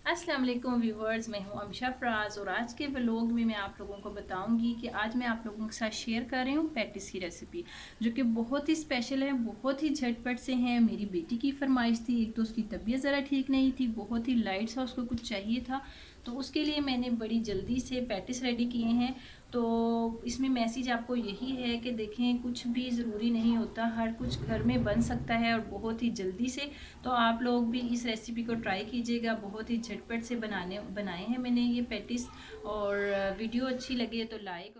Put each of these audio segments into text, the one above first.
अस्सलाम वालेकुम व्यूवर्स, मैं हूं अमशा फराज और आज के व्लॉग में मैं आप लोगों को बताऊंगी कि आज मैं आप लोगों के साथ शेयर कर रही हूं पैटिस की रेसिपी, जो कि बहुत ही स्पेशल है, बहुत ही झटपट से हैं। मेरी बेटी की फरमाइश थी, एक तो उसकी तबीयत ज़रा ठीक नहीं थी, बहुत ही लाइट सा उसको कुछ चाहिए था, तो उसके लिए मैंने बड़ी जल्दी से पैटिस रेडी किए हैं। तो इसमें मैसेज आपको यही है कि देखें, कुछ भी ज़रूरी नहीं होता, हर कुछ घर में बन सकता है और बहुत ही जल्दी से। तो आप लोग भी इस रेसिपी को ट्राई कीजिएगा, बहुत ही झटपट से बनाए हैं मैंने ये पैटिस। और वीडियो अच्छी लगे तो लाइक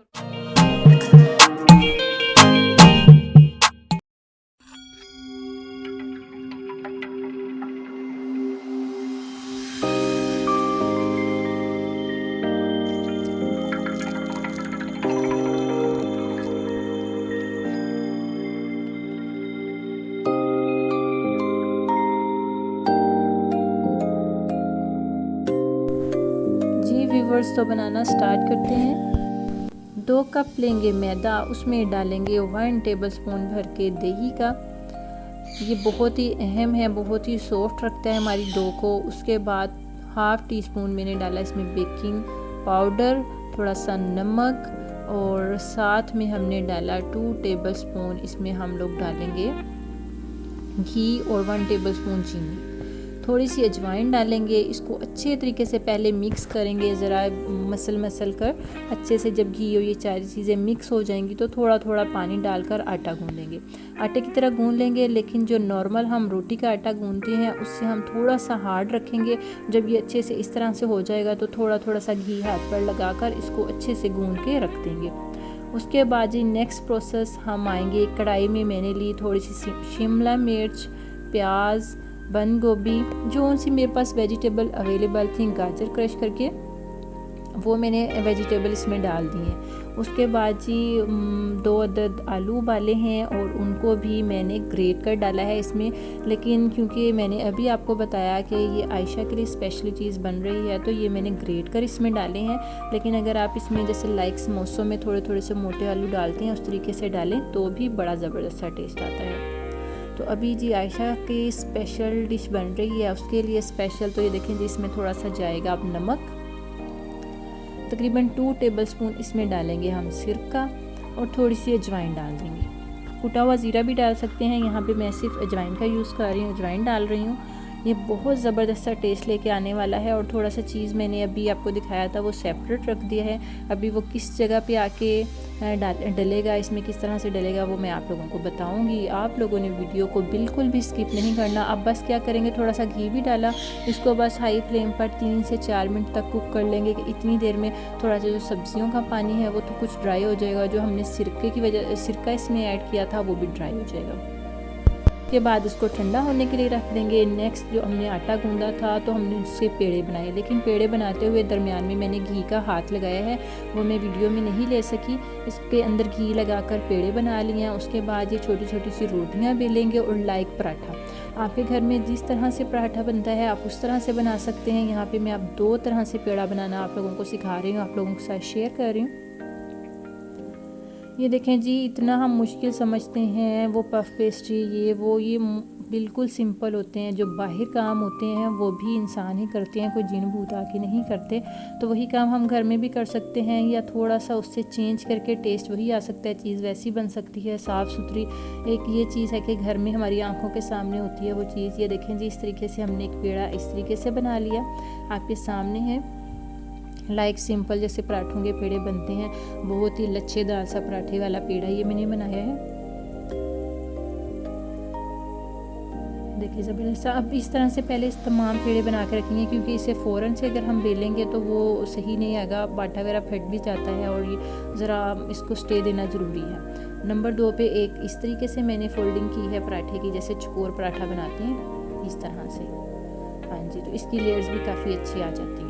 जी व्यूवर्स, तो बनाना स्टार्ट करते हैं। 2 कप लेंगे मैदा, उसमें डालेंगे 1 टेबलस्पून भर के दही का। ये बहुत ही अहम है, बहुत ही सॉफ्ट रखता है हमारी डो को। उसके बाद हाफ़ टी स्पून मैंने डाला इसमें बेकिंग पाउडर, थोड़ा सा नमक और साथ में हमने डाला 2 टेबलस्पून इसमें हम लोग डालेंगे घी और 1 टेबलस्पून चीनी। थोड़ी सी अजवाइन डालेंगे। इसको अच्छे तरीके से पहले मिक्स करेंगे, ज़रा मसल कर अच्छे से। जब घी और ये सारी चीज़ें मिक्स हो जाएंगी तो थोड़ा थोड़ा पानी डालकर आटा गूंद लेंगे। आटे की तरह गूंद लेंगे, लेकिन जो नॉर्मल हम रोटी का आटा गूंदते हैं उससे हम थोड़ा सा हार्ड रखेंगे। जब ये अच्छे से इस तरह से हो जाएगा तो थोड़ा थोड़ा सा घी हाथ पर लगाकर इसको अच्छे से गूंद के रख देंगे। उसके बाद जी नेक्स्ट प्रोसेस हम आएंगे। कढ़ाई में मैंने ली थोड़ी सी शिमला मिर्च, प्याज, बंद गोभी, जो सी मेरे पास वेजिटेबल अवेलेबल थी, गाजर क्रश करके वो मैंने वेजिटेबल इसमें डाल दी हैं। उसके बाद जी 2 अदद आलू उबाले हैं और उनको भी मैंने ग्रेट कर डाला है इसमें। लेकिन क्योंकि मैंने अभी आपको बताया कि ये आयशा के लिए स्पेशली चीज़ बन रही है, तो ये मैंने ग्रेट कर इसमें डाले हैं। लेकिन अगर आप इसमें जैसे लाइक समोसों में थोड़े थोड़े से मोटे आलू डालते हैं, उस तरीके से डालें तो भी बड़ा ज़बरदस्त सा टेस्ट आता है। तो अभी जी आयशा की स्पेशल डिश बन रही है, उसके लिए स्पेशल। तो ये देखें जी, इसमें थोड़ा सा जाएगा अब नमक, तकरीबन 2 टेबलस्पून इसमें डालेंगे हम सिरका और थोड़ी सी अजवाइन डाल देंगे। कुटा हुआ ज़ीरा भी डाल सकते हैं, यहाँ पे मैं सिर्फ अजवाइन का यूज़ कर रही हूँ, अजवाइन डाल रही हूँ। ये बहुत ज़बरदस्त सा टेस्ट लेके आने वाला है। और थोड़ा सा चीज़ मैंने अभी आपको दिखाया था वो सेपरेट रख दिया है। अभी वो किस जगह पे आके डलेगा, इसमें किस तरह से डलेगा, वो मैं आप लोगों को बताऊंगी। आप लोगों ने वीडियो को बिल्कुल भी स्किप नहीं करना। अब बस क्या करेंगे, थोड़ा सा घी भी डाला, इसको बस हाई फ्लेम पर 3 से 4 मिनट तक कुक कर लेंगे। कि इतनी देर में थोड़ा सा जो सब्जियों का पानी है वो तो कुछ ड्राई हो जाएगा, जो हमने सिरका इसमें ऐड किया था वो भी ड्राई हो जाएगा। के बाद इसको ठंडा होने के लिए रख देंगे। नेक्स्ट जो हमने आटा गूंदा था तो हमने उससे पेड़े बनाए, लेकिन पेड़े बनाते हुए दरमियान में मैंने घी का हाथ लगाया है, वो मैं वीडियो में नहीं ले सकी। इसके अंदर घी लगाकर पेड़े बना लिए हैं। उसके बाद ये छोटी छोटी सी रोटियां बेलेंगे और लाइक पराठा। आपके घर में जिस तरह से पराठा बनता है आप उस तरह से बना सकते हैं। यहाँ पर मैं अब 2 तरह से पेड़ा बनाना आप लोगों को सिखा रही हूँ, आप लोगों के साथ शेयर कर रही हूँ। ये देखें जी, इतना हम मुश्किल समझते हैं वो पफ पेस्ट्री ये बिल्कुल सिंपल होते हैं। जो बाहर काम होते हैं वो भी इंसान ही करते हैं, कोई जिन भूत आके नहीं करते। तो वही काम हम घर में भी कर सकते हैं, या थोड़ा सा उससे चेंज करके टेस्ट वही आ सकता है, चीज़ वैसी बन सकती है, साफ़ सुथरी। एक ये चीज़ है कि घर में हमारी आंखों के सामने होती है वो चीज़। ये देखें जी, इस तरीके से हमने एक पेड़ा इस तरीके से बना लिया, आपके सामने है। लाइक सिंपल जैसे पराठों के पेड़े बनते हैं, बहुत ही लच्छेदार सा पराठे वाला पेड़ा ये मैंने बनाया है। देखिए ज़बरदस्त। अब इस तरह से पहले इस तमाम पेड़े बना के रखेंगे, क्योंकि इसे फ़ौरन से अगर हम बेलेंगे तो वो सही नहीं आएगा, बाटा वगैरह फट भी जाता है, और ये ज़रा इसको स्टे देना ज़रूरी है। नंबर 2 पे एक इस तरीके से मैंने फोल्डिंग की है पराठे की, जैसे चकोर पराठा बनाते हैं इस तरह से। हाँ जी, तो इसकी लेयर्स भी काफ़ी अच्छी आ जाती हैं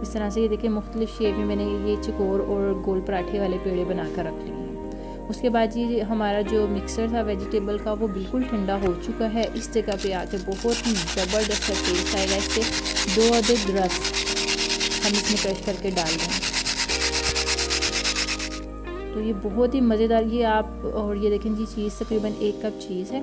इस तरह से। ये देखिए, मुख्तलिफ शेप में मैंने ये चकोर और गोल पराठे वाले पेड़े बना कर रख लिए हैं। उसके बाद ये हमारा जो मिक्सर था वेजिटेबल का वो बिल्कुल ठंडा हो चुका है। इस जगह पे आके बहुत ही ज़बरदस्त टेस्ट आएगा इससे। 2 अदद रस हम इसमें क्रश करके डाल दें, तो ये बहुत ही मज़ेदार। ये आप और ये देखें जी, चीज़ तकरीबन 1 कप चीज़ है।